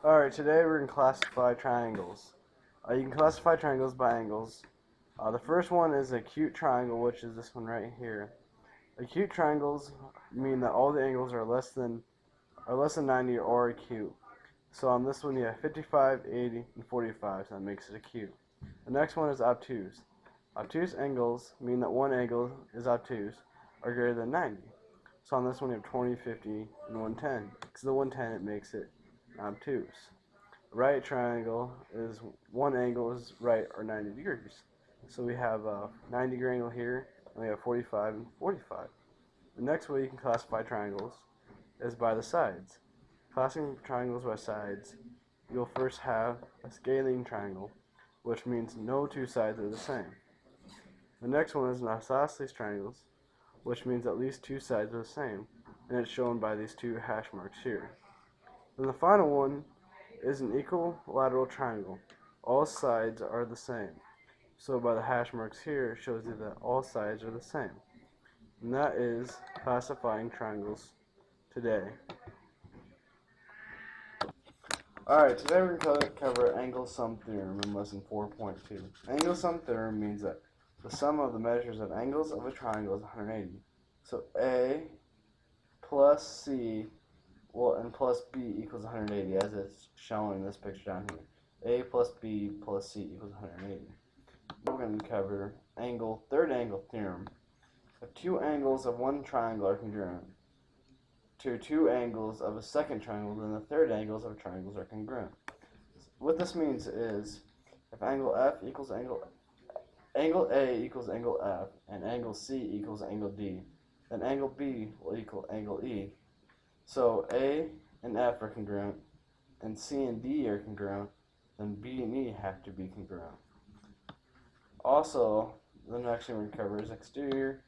Alright, today we're going to classify triangles. You can classify triangles by angles. The first one is acute triangle, which is this one right here. Acute triangles mean that all the angles are less than 90 or acute. So on this one you have 55, 80, and 45, so that makes it acute. The next one is obtuse. Obtuse angles mean that one angle is obtuse or greater than 90. So on this one you have 20, 50, and 110. Because the 110 it makes it obtuse. Right triangle is one angle is right or 90 degrees. So we have a 90 degree angle here, and we have 45 and 45. The next way you can classify triangles is by the sides. Classifying triangles by sides, you'll first have a scaling triangle, which means no two sides are the same. The next one is an isosceles triangles, which means at least two sides are the same, and it's shown by these two hash marks here. Then the final one is an equilateral triangle. All sides are the same. So by the hash marks here, it shows you that all sides are the same. And that is classifying triangles today. Alright, today we're going to cover angle sum theorem in lesson 4.2. Angle sum theorem means that the sum of the measures of angles of a triangle is 180. So A plus C and plus B equals 180, as it's shown in this picture down here. A plus B plus C equals 180. We're going to cover third angle theorem. If two angles of one triangle are congruent to two angles of a second triangle, then the third angles of triangles are congruent. What this means is, if angle A equals angle F, and angle C equals angle D, then angle B will equal angle E. So A and F are congruent, and C and D are congruent, then B and E have to be congruent. Also, the next thing we cover is exterior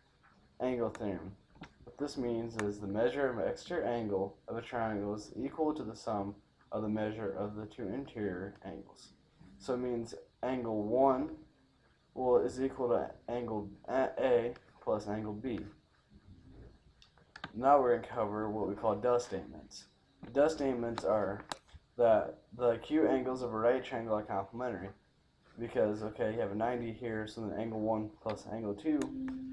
angle theorem. What this means is the measure of an exterior angle of a triangle is equal to the sum of the measure of the two interior angles. So it means angle 1 is equal to angle A plus angle B. Now we're going to cover what we call does statements. Does statements are that the acute angles of a right triangle are complementary. Because, okay, you have a 90 here, so then angle 1 plus angle 2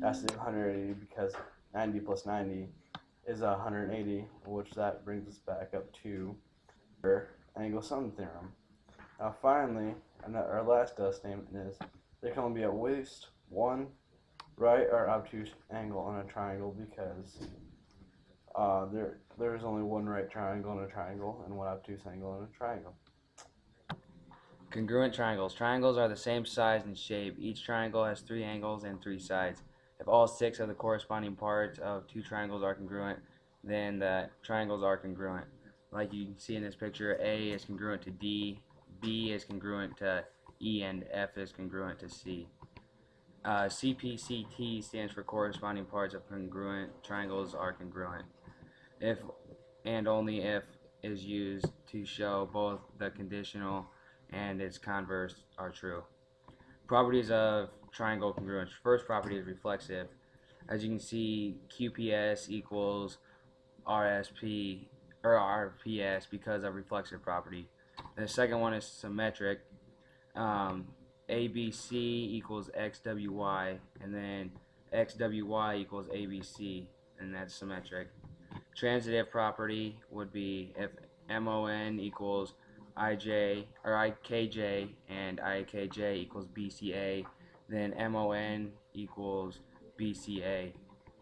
has to be 180, because 90 plus 90 is 180, which that brings us back up to our angle sum theorem. Now finally, our last does statement is there can only be at least one right or obtuse angle on a triangle, because there is only one right triangle in a triangle and one obtuse angle in a triangle. Congruent triangles. Triangles are the same size and shape. Each triangle has 3 angles and 3 sides. If all 6 of the corresponding parts of 2 triangles are congruent, then the triangles are congruent. Like you can see in this picture, A is congruent to D, B is congruent to E, and F is congruent to C. CPCT stands for corresponding parts of congruent triangles are congruent. If and only if is used to show both the conditional and its converse are true. Properties of triangle congruence. First property is reflexive. As you can see, QPS equals RSP or RPS because of reflexive property. And the second one is symmetric. ABC equals XWY, and then XWY equals ABC, and that's symmetric. Transitive property would be if MON equals IJ or IKJ and IKJ equals BCA, then MON equals BCA.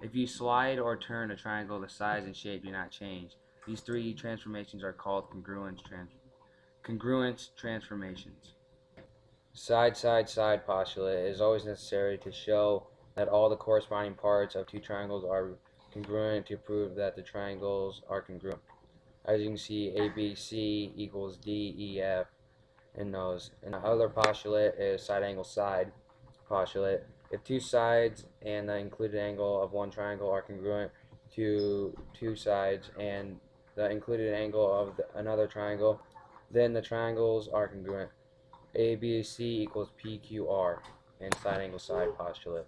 If you slide or turn a triangle, the size and shape do not change. These three transformations are called congruence transformations. Side postulate is always necessary to show that all the corresponding parts of two triangles are congruent to prove that the triangles are congruent. As you can see, ABC equals DEF in those. And the other postulate is side angle side postulate. If two sides and the included angle of one triangle are congruent to two sides and the included angle of another triangle, then the triangles are congruent. ABC equals PQR in side angle side postulate.